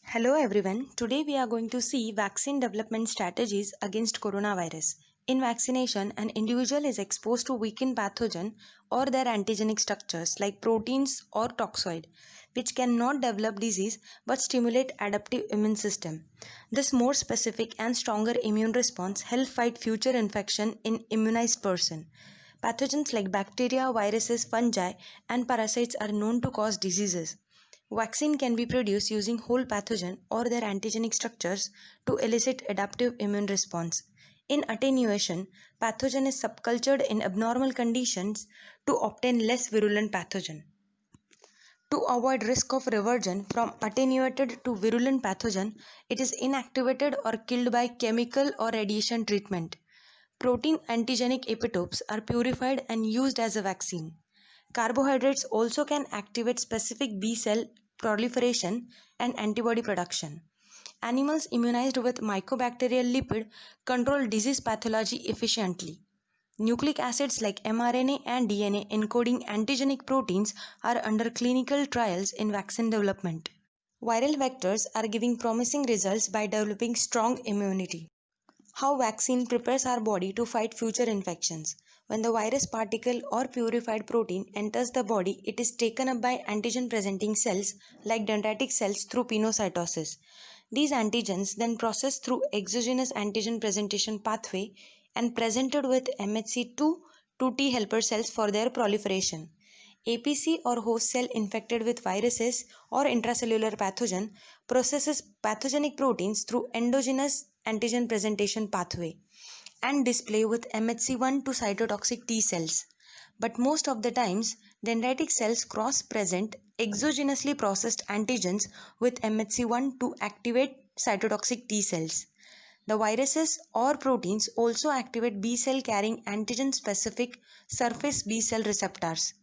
Hello everyone. Today we are going to see vaccine development strategies against coronavirus. In vaccination, an individual is exposed to weakened pathogen or their antigenic structures like proteins or toxoid, which cannot develop disease but stimulate adaptive immune system. This more specific and stronger immune response help fight future infection in immunized person. Pathogens like bacteria, viruses, fungi, and parasites are known to cause diseases. Vaccine can be produced using whole pathogen or their antigenic structures to elicit adaptive immune response. In attenuation, pathogen is subcultured in abnormal conditions to obtain less virulent pathogen. To avoid risk of reversion from attenuated to virulent pathogen, it is inactivated or killed by chemical or radiation treatment. Protein antigenic epitopes are purified and used as a vaccine. Carbohydrates also can activate specific B cell proliferation and antibody production. Animals immunized with mycobacterial lipid control disease pathology efficiently. Nucleic acids like mRNA and DNA encoding antigenic proteins are under clinical trials in vaccine development. Viral vectors are giving promising results by developing strong immunity. How vaccine prepares our body to fight future infections. When the virus particle or purified protein enters the body, it is taken up by antigen presenting cells like dendritic cells through pinocytosis. These antigens then processed through exogenous antigen presentation pathway and presented with MHC2 to T helper cells for their proliferation. APC or host cell infected with viruses or intracellular pathogen processes pathogenic proteins through endogenous antigen presentation pathway and display with MHC1 to cytotoxic T cells. But most of the times, dendritic cells cross-present exogenously processed antigens with MHC1 to activate cytotoxic T cells. The viruses or proteins also activate B cell carrying antigen specific surface B cell receptors.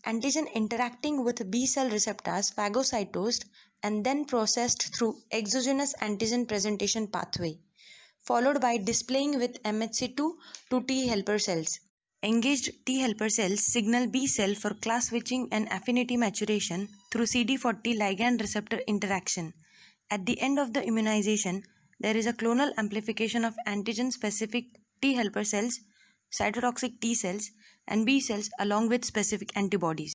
Antigen interacting with B cell receptors phagocytosed and then processed through exogenous antigen presentation pathway, followed by displaying with MHC2 to T helper cells. Engaged T helper cells signal B cell for class switching and affinity maturation through CD40 ligand receptor interaction. At the end of the immunization, there is a clonal amplification of antigen specific T helper cells, cytotoxic T cells, and B cells along with specific antibodies.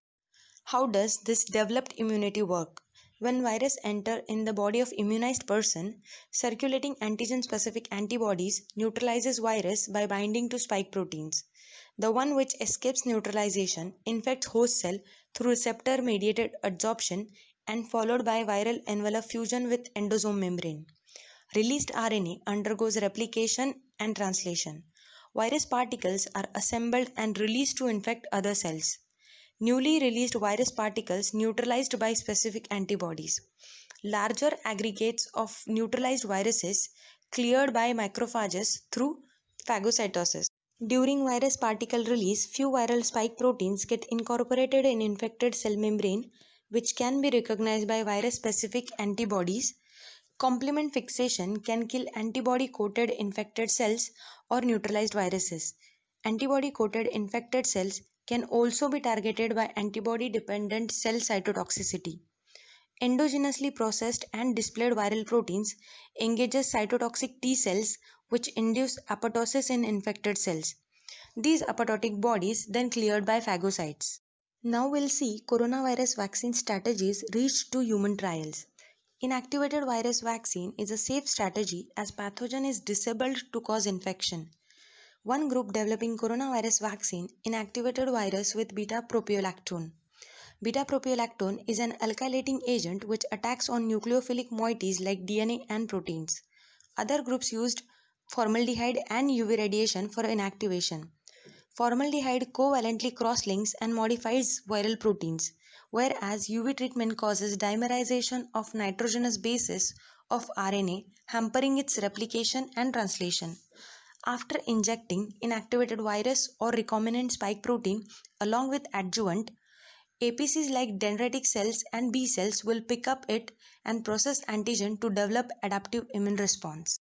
How does this developed immunity work? When virus enter in the body of immunized person, circulating antigen-specific antibodies neutralizes virus by binding to spike proteins. The one which escapes neutralization infects host cell through receptor-mediated adsorption and followed by viral envelope fusion with endosome membrane. Released RNA undergoes replication and translation. Virus particles are assembled and released to infect other cells. Newly released virus particles neutralized by specific antibodies. Larger aggregates of neutralized viruses cleared by macrophages through phagocytosis. During virus particle release, few viral spike proteins get incorporated in infected cell membrane, which can be recognized by virus-specific antibodies. Complement fixation can kill antibody-coated infected cells or neutralized viruses. Antibody-coated infected cells can also be targeted by antibody-dependent cell cytotoxicity. Endogenously processed and displayed viral proteins engages cytotoxic T cells which induce apoptosis in infected cells. These apoptotic bodies then cleared by phagocytes. Now we'll see coronavirus vaccine strategies reached to human trials. Inactivated virus vaccine is a safe strategy as pathogen is disabled to cause infection. One group developing coronavirus vaccine inactivated virus with beta-propiolactone. Beta-propiolactone is an alkylating agent which attacks on nucleophilic moieties like DNA and proteins. Other groups used formaldehyde and UV radiation for inactivation. Formaldehyde covalently cross-links and modifies viral proteins, whereas UV treatment causes dimerization of nitrogenous bases of RNA, hampering its replication and translation. After injecting inactivated virus or recombinant spike protein along with adjuvant, APCs like dendritic cells and B cells will pick up it and process antigen to develop adaptive immune response.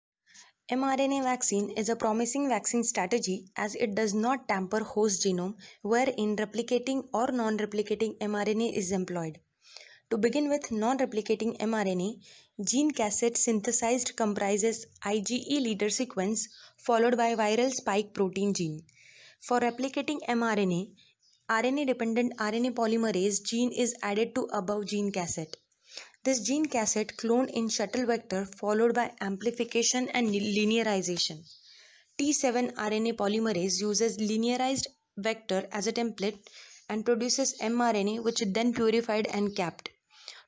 mRNA vaccine is a promising vaccine strategy as it does not tamper host genome wherein replicating or non-replicating mRNA is employed. To begin with, non-replicating mRNA, gene cassette synthesized comprises IgE leader sequence followed by viral spike protein gene. For replicating mRNA, RNA-dependent RNA polymerase gene is added to above gene cassette. This gene cassette cloned in shuttle vector followed by amplification and linearization. T7 RNA polymerase uses linearized vector as a template and produces mRNA which is then purified and capped.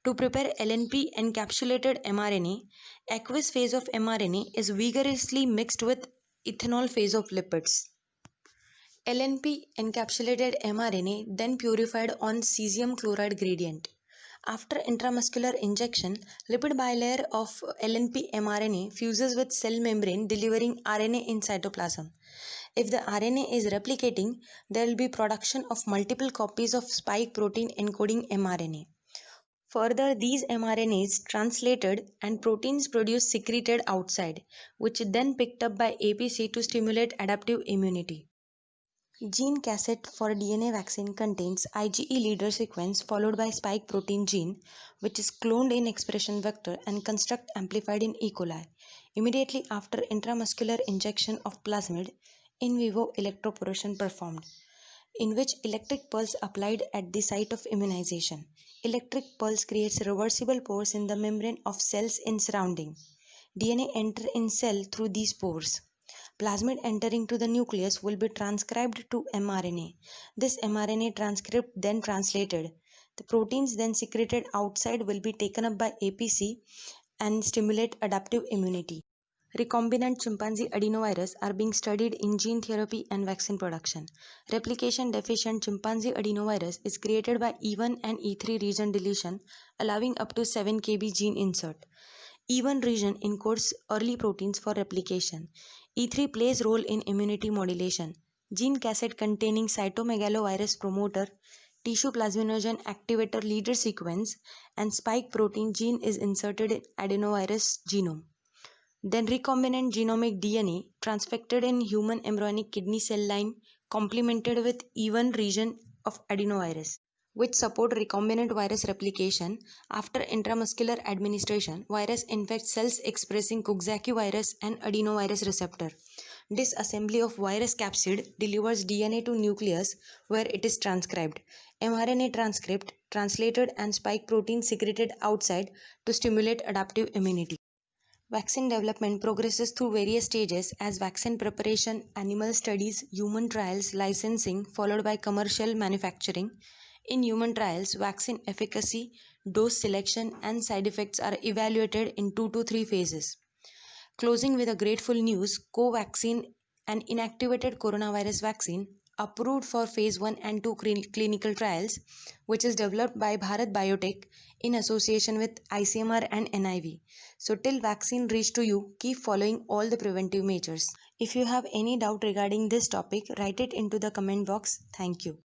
To prepare LNP encapsulated mRNA, aqueous phase of mRNA is vigorously mixed with ethanol phase of lipids. LNP encapsulated mRNA then purified on cesium chloride gradient. After intramuscular injection, lipid bilayer of LNP mRNA fuses with cell membrane delivering RNA in cytoplasm. If the RNA is replicating, there will be production of multiple copies of spike protein encoding mRNA. Further, these mRNAs translated and proteins produced secreted outside, which then picked up by APC to stimulate adaptive immunity. Gene cassette for DNA vaccine contains IgE leader sequence followed by spike protein gene, which is cloned in expression vector and construct amplified in E. coli. Immediately after intramuscular injection of plasmid, in vivo electroporation performed, in which electric pulse applied at the site of immunization. Electric pulse creates reversible pores in the membrane of cells in surrounding. DNA enter in cell through these pores. Plasmid entering to the nucleus will be transcribed to mRNA. This mRNA transcript then translated. The proteins then secreted outside will be taken up by APC and stimulate adaptive immunity. Recombinant chimpanzee adenovirus are being studied in gene therapy and vaccine production. Replication deficient chimpanzee adenovirus is created by E1 and E3 region deletion, allowing up to 7 kb gene insert. E1 region encodes early proteins for replication. E3 plays role in immunity modulation. Gene cassette containing cytomegalovirus promoter, tissue plasminogen activator leader sequence, and spike protein gene is inserted in adenovirus genome. Then recombinant genomic DNA transfected in human embryonic kidney cell line complemented with E1 region of adenovirus, which support recombinant virus replication. After intramuscular administration, virus infects cells expressing Coxsackie virus and adenovirus receptor. Disassembly of virus capsid delivers DNA to nucleus where it is transcribed. mRNA transcript translated and spike protein secreted outside to stimulate adaptive immunity. Vaccine development progresses through various stages as vaccine preparation, animal studies, human trials, licensing, followed by commercial manufacturing. In human trials, vaccine efficacy, dose selection, and side effects are evaluated in 2 to 3 phases. Closing with a grateful news, Covaxin, an inactivated coronavirus vaccine, approved for phase 1 and 2 clinical trials, which is developed by Bharat Biotech in association with ICMR and NIV. So till vaccine reach to you, keep following all the preventive measures. If you have any doubt regarding this topic, write it into the comment box. Thank you.